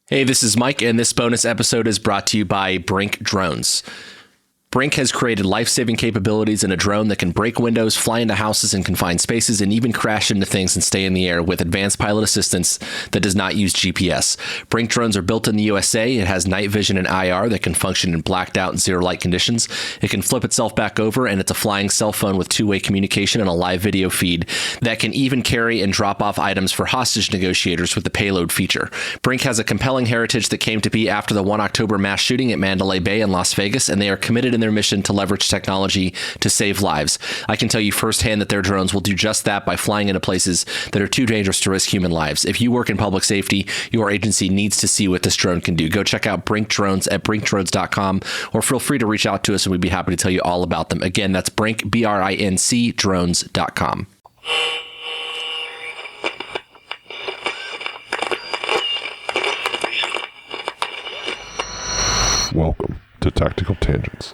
Hey, this is Mike, and this bonus episode is brought to you by Brink Drones. Brink has created life-saving capabilities in a drone that can break windows, fly into houses and confined spaces, and even crash into things and stay in the air with advanced pilot assistance that does not use GPS. Brink drones are built in the USA. It has night vision and IR that can function in blacked out and zero light conditions. It can flip itself back over, and it's a flying cell phone with two-way communication and a live video feed that can even carry and drop off items for hostage negotiators with the payload feature. Brink has a compelling heritage that came to be after the 1 October mass shooting at Mandalay Bay in Las Vegas, and they are committed in their mission to leverage technology to save lives. I can tell you firsthand that their drones will do just that by flying into places that are too dangerous to risk human lives. If you work in public safety, your agency needs to see what this drone can do. Go check out Brink Drones at brinkdrones.com, or feel free to reach out to us and we'd be happy to tell you all about them. Again, that's Brink, BRINC, drones.com. Welcome to Tactical Tangents.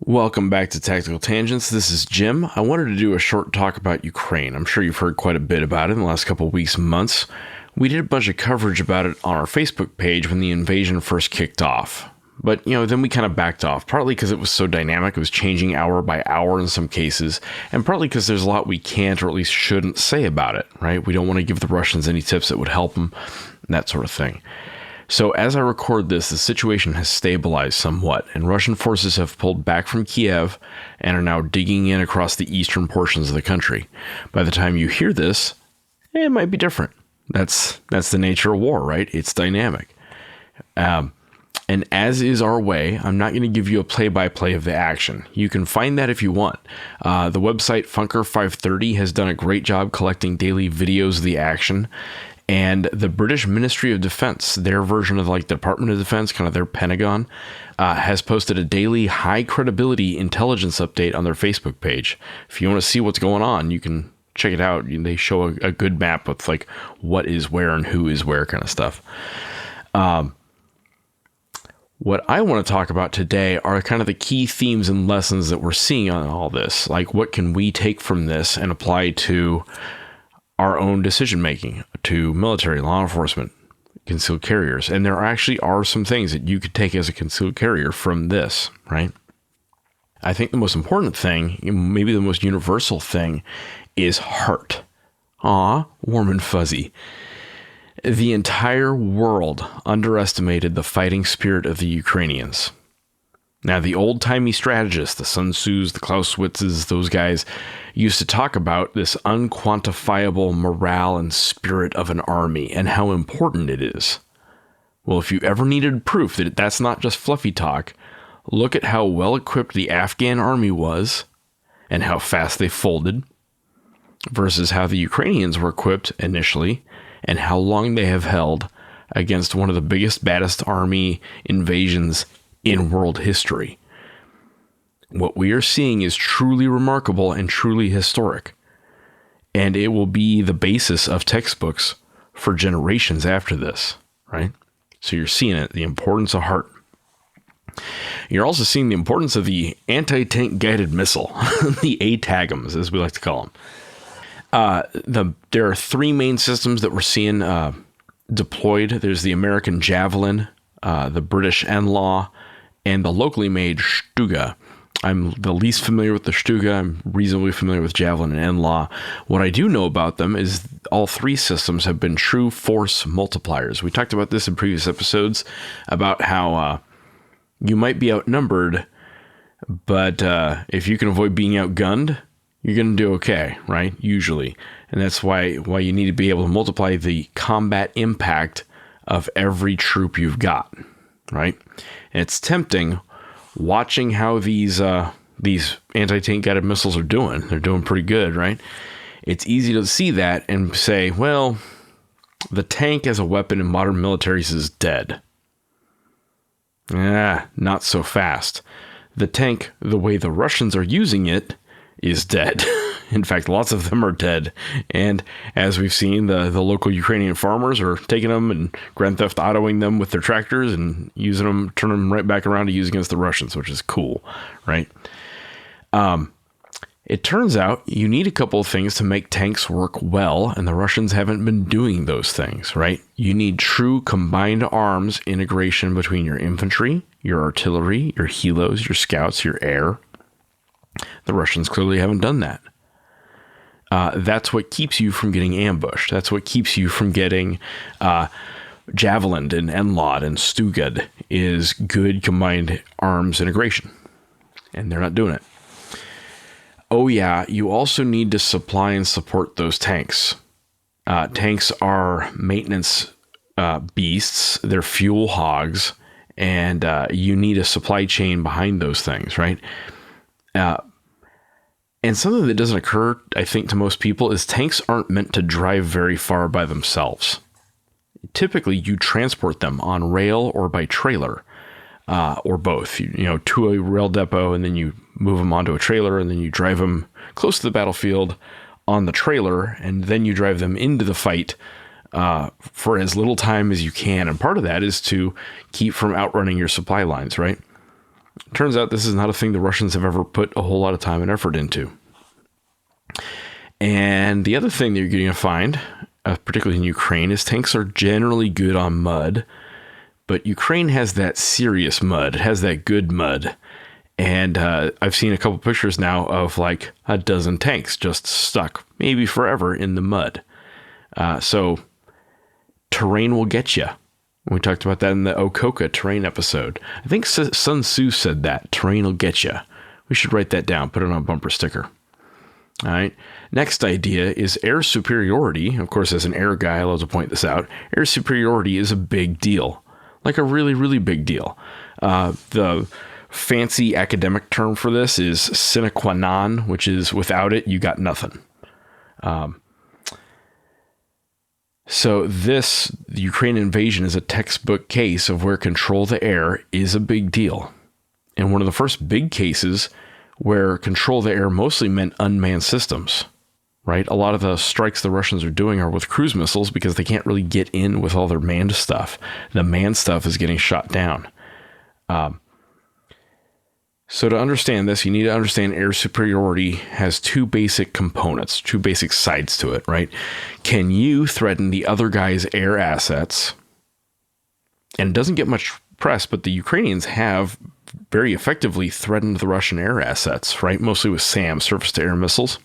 Welcome back to Tactical Tangents. This is Jim. I wanted to do a short talk about Ukraine. I'm sure you've heard quite a bit about it in the last couple of weeks, months. We did a bunch of coverage about it on our Facebook page when the invasion first kicked off. But, then we kind of backed off, partly because it was so dynamic. It was changing hour by hour in some cases, and partly because there's a lot we can't or at least shouldn't say about it, right? We don't want to give the Russians any tips that would help them, that sort of thing. So as I record this, the situation has stabilized somewhat, and Russian forces have pulled back from Kiev and are now digging in across the eastern portions of the country. By the time you hear this, it might be different. That's the nature of war, right? It's dynamic. And as is our way, I'm not going to give you a play-by-play of the action. You can find that if you want. The website Funker530 has done a great job collecting daily videos of the action. And the British Ministry of Defense, their version of like the Department of Defense, kind of their Pentagon, has posted a daily high credibility intelligence update on their Facebook page. If you want to see what's going on, you can check it out. They show a good map with like what is where and who is where kind of stuff. What I want to talk about today are kind of the key themes and lessons that we're seeing on all this. Like, what can we take from this and apply to our own decision making, to military, law enforcement, concealed carriers? And there actually are some things that you could take as a concealed carrier from this, right? I think the most important thing, maybe the most universal thing, is heart. Warm and fuzzy. The entire world underestimated the fighting spirit of the Ukrainians. Now, the old-timey strategists, the Sun Tzus, the Clausewitzes, those guys used to talk about this unquantifiable morale and spirit of an army and how important it is. Well, if you ever needed proof that that's not just fluffy talk, look at how well-equipped the Afghan army was and how fast they folded versus how the Ukrainians were equipped initially and how long they have held against one of the biggest, baddest army invasions in world history. What we are seeing is truly remarkable and truly historic, and it will be the basis of textbooks for generations after this, right? So you're seeing it, the importance of heart. You're also seeing the importance of the anti-tank guided missile, the ATAGMs, as we like to call them. There are three main systems that we're seeing deployed. There's the American Javelin, the British NLAW, and the locally made Stuga. I'm the least familiar with the Stuga. I'm reasonably familiar with Javelin and NLAW. What I do know about them is all three systems have been true force multipliers. We talked about this in previous episodes about how you might be outnumbered, but if you can avoid being outgunned, you're going to do okay, right? Usually. And that's why you need to be able to multiply the combat impact of every troop you've got, right? And it's tempting watching how these anti-tank guided missiles are doing. They're doing pretty good, right? It's easy to see that and say, well, the tank as a weapon in modern militaries is dead. Not so fast. The tank, the way the Russians are using it, is dead. In fact, lots of them are dead. And as we've seen, the local Ukrainian farmers are taking them and Grand Theft Autoing them with their tractors and using them, turning them right back around to use against the Russians, which is cool, right? It turns out you need a couple of things to make tanks work well, and the Russians haven't been doing those things, right? You need true combined arms integration between your infantry, your artillery, your helos, your scouts, your air. The Russians clearly haven't done that. That's what keeps you from getting ambushed. That's what keeps you from getting javelined and Enlod and Stugad, is good combined arms integration. And they're not doing it. Oh yeah, you also need to supply and support those tanks. Tanks are maintenance beasts. They're fuel hogs. And you need a supply chain behind those things, right? And something that doesn't occur, I think, to most people is tanks aren't meant to drive very far by themselves. Typically, you transport them on rail or by trailer, or both, to a rail depot, and then you move them onto a trailer, and then you drive them close to the battlefield on the trailer, and then you drive them into the fight for as little time as you can. And part of that is to keep from outrunning your supply lines, right? Turns out this is not a thing the Russians have ever put a whole lot of time and effort into. And the other thing that you're going to find, particularly in Ukraine, is tanks are generally good on mud, but Ukraine has that serious mud. It has that good mud. And I've seen a couple pictures now of like a dozen tanks just stuck, maybe forever, in the mud. So terrain will get you. We talked about that in the Okoka terrain episode. I think Sun Tzu said that. Terrain will get you. We should write that down, put it on a bumper sticker. All right. Next idea is air superiority. Of course, as an air guy, I love to point this out. Air superiority is a big deal. Like a really, really big deal. The fancy academic term for this is sine qua non, which is without it, you got nothing. So the Ukraine invasion is a textbook case of where control the air is a big deal. And one of the first big cases where control the air mostly meant unmanned systems, right? A lot of the strikes the Russians are doing are with cruise missiles because they can't really get in with all their manned stuff. The manned stuff is getting shot down. So to understand this, you need to understand air superiority has two basic components, two basic sides to it, right? Can you threaten the other guy's air assets? And it doesn't get much press, but the Ukrainians have very effectively threatened the Russian air assets, right? Mostly with SAM, surface-to-air missiles.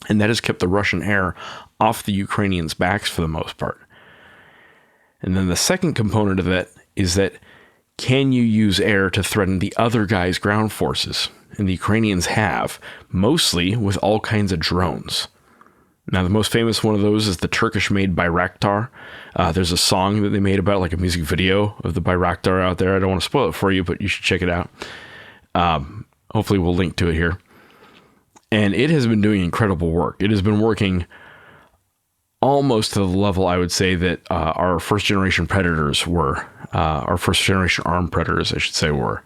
And that has kept the Russian air off the Ukrainians' backs for the most part. And then the second component of that is that can you use air to threaten the other guy's ground forces? And the Ukrainians have, mostly with all kinds of drones. Now, the most famous one of those is the Turkish-made Bayraktar. There's a song that they made about, like a music video of the Bayraktar out there. I don't want to spoil it for you, but you should check it out. Hopefully we'll link to it here. And it has been doing incredible work. It has been working almost to the level, I would say, that our first-generation Predators were. Our first-generation armed Predators, I should say, were.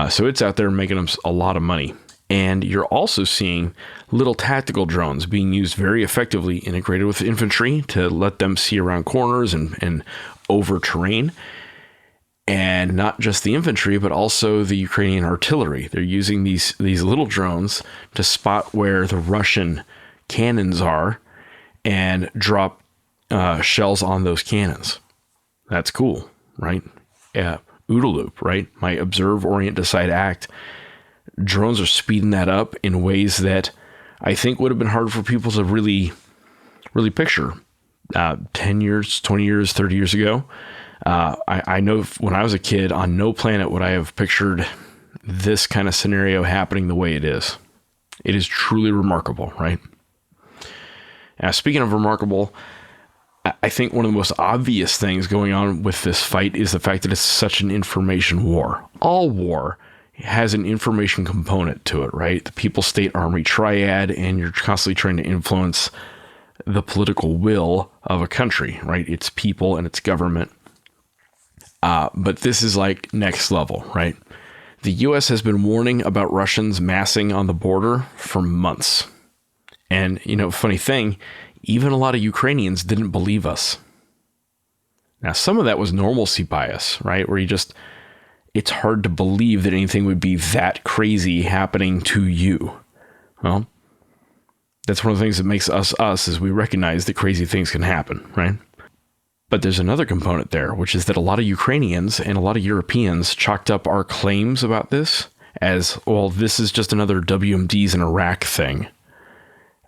So it's out there making them a lot of money. And you're also seeing little tactical drones being used very effectively, integrated with infantry to let them see around corners and over terrain. And not just the infantry, but also the Ukrainian artillery. They're using these little drones to spot where the Russian cannons are and drop shells on those cannons. That's cool, right? Yeah, OODA loop, right? My observe, orient, decide, act. Drones are speeding that up in ways that I think would have been hard for people to really, really picture 10 years, 20 years, 30 years ago. I know when I was a kid, on no planet would I have pictured this kind of scenario happening the way it is. It is truly remarkable, right? Speaking of remarkable, I think one of the most obvious things going on with this fight is the fact that it's such an information war. All war has an information component to it, right? The people-state army triad, and you're constantly trying to influence the political will of a country, right? Its people and its government. But this is like next level, right? The U.S. has been warning about Russians massing on the border for months. And, funny thing, even a lot of Ukrainians didn't believe us. Now, some of that was normalcy bias, right? Where it's hard to believe that anything would be that crazy happening to you. Well, That's one of the things that makes us us, is we recognize that crazy things can happen, right? But there's another component there, which is that a lot of Ukrainians and a lot of Europeans chalked up our claims about this as, well, this is just another WMDs in Iraq thing.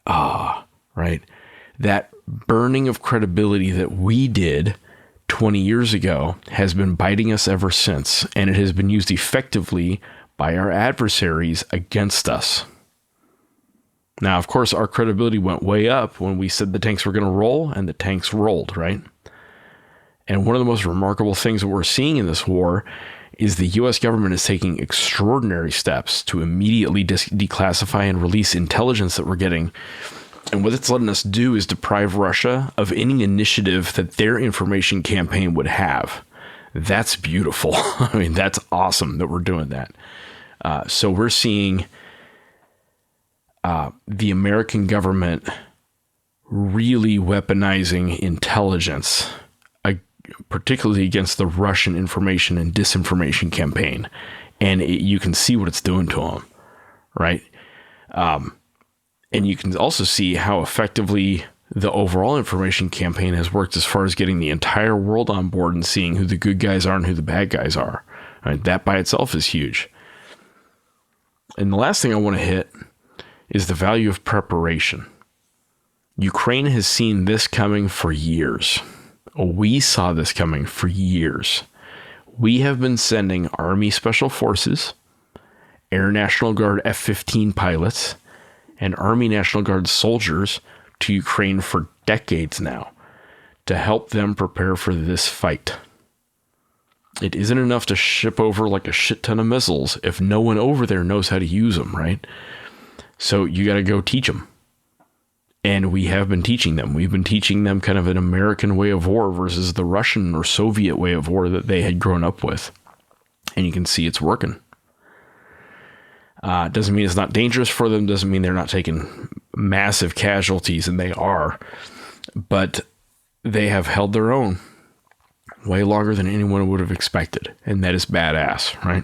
Right? That burning of credibility that we did 20 years ago has been biting us ever since, and it has been used effectively by our adversaries against us. Now, of course, our credibility went way up when we said the tanks were going to roll, and the tanks rolled, right? And one of the most remarkable things that we're seeing in this war is the U.S. government is taking extraordinary steps to immediately declassify and release intelligence that we're getting. And what it's letting us do is deprive Russia of any initiative that their information campaign would have. That's beautiful. I mean, that's awesome that we're doing that. So we're seeing the American government really weaponizing intelligence, particularly against the Russian information and disinformation campaign. And you can see what it's doing to them, right? And you can also see how effectively the overall information campaign has worked as far as getting the entire world on board and seeing who the good guys are and who the bad guys are. Right? That by itself is huge. And the last thing I want to hit is the value of preparation. Ukraine has seen this coming for years. We saw this coming for years. We have been sending Army Special Forces, Air National Guard F-15 pilots, and Army National Guard soldiers to Ukraine for decades now to help them prepare for this fight. It isn't enough to ship over like a shit ton of missiles if no one over there knows how to use them, right? So you got to go teach them. And we have been teaching them. We've been teaching them kind of an American way of war versus the Russian or Soviet way of war that they had grown up with. And you can see it's working. Doesn't mean it's not dangerous for them. Doesn't mean they're not taking massive casualties, and they are. But they have held their own way longer than anyone would have expected. And that is badass, right?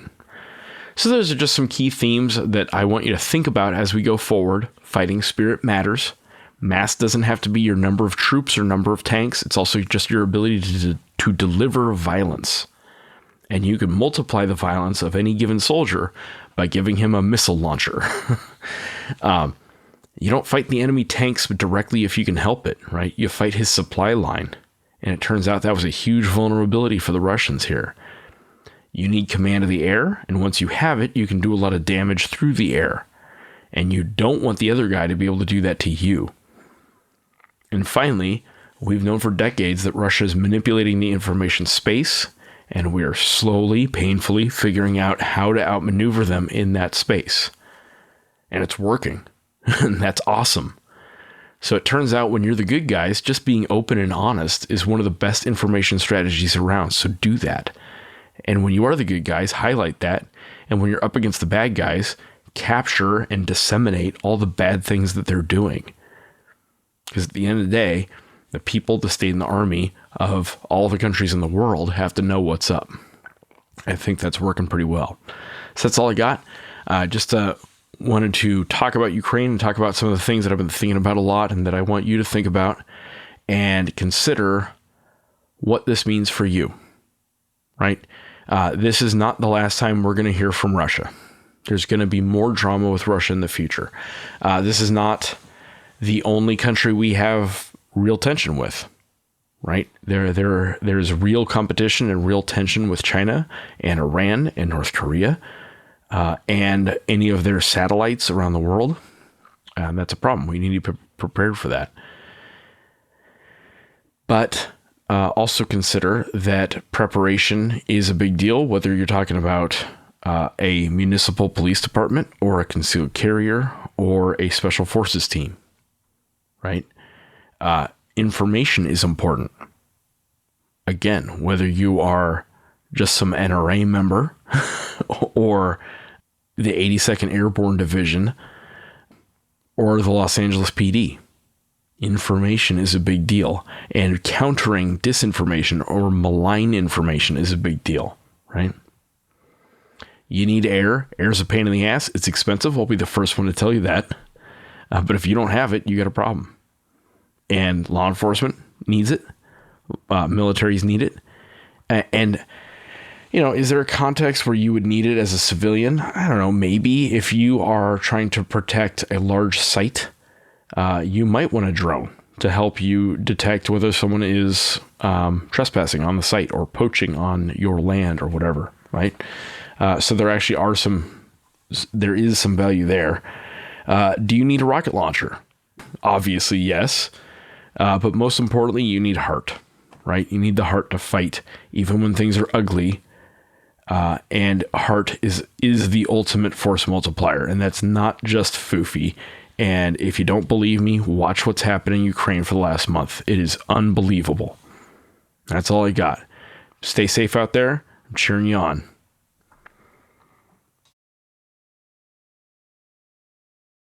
So those are just some key themes that I want you to think about as we go forward. Fighting spirit matters. Mass doesn't have to be your number of troops or number of tanks. It's also just your ability to deliver violence. And you can multiply the violence of any given soldier by giving him a missile launcher. You don't fight the enemy tanks directly if you can help it, right? You fight his supply line. And it turns out that was a huge vulnerability for the Russians here. You need command of the air, and once you have it, you can do a lot of damage through the air. And you don't want the other guy to be able to do that to you. And finally, we've known for decades that Russia is manipulating the information space, and we are slowly, painfully figuring out how to outmaneuver them in that space. And it's working. And that's awesome. So it turns out when you're the good guys, just being open and honest is one of the best information strategies around. So do that. And when you are the good guys, highlight that. And when you're up against the bad guys, capture and disseminate all the bad things that they're doing. Because at the end of the day, the people, the state, and the army of all the countries in the world have to know what's up. I think that's working pretty well. So that's all I got. Just wanted to talk about Ukraine and talk about some of the things that I've been thinking about a lot and that I want you to think about and consider what this means for you, right? This is not the last time we're going to hear from Russia. There's going to be more drama with Russia in the future. This is not the only country we have real tension with, right? There's real competition and real tension with China and Iran and North Korea and any of their satellites around the world. That's a problem. We need to be prepared for that. But also consider that preparation is a big deal, whether you're talking about a municipal police department or a concealed carrier or a special forces team, right? Information is important. Again, whether you are just some NRA member or the 82nd Airborne Division or the Los Angeles PD, information is a big deal. And countering disinformation or malign information is a big deal, right? You need air. Air's a pain in the ass. It's expensive. I'll be the first one to tell you that. But if you don't have it, you got a problem. And law enforcement needs it. Militaries need it. And, is there a context where you would need it as a civilian? I don't know. Maybe if you are trying to protect a large site, you might want a drone to help you detect whether someone is trespassing on the site or poaching on your land or whatever, right? So there actually there is some value there. Do you need a rocket launcher? Obviously, yes. But most importantly, you need heart, right? You need the heart to fight, even when things are ugly. And heart is the ultimate force multiplier. And that's not just foofy. And if you don't believe me, watch what's happening in Ukraine for the last month. It is unbelievable. That's all I got. Stay safe out there. I'm cheering you on.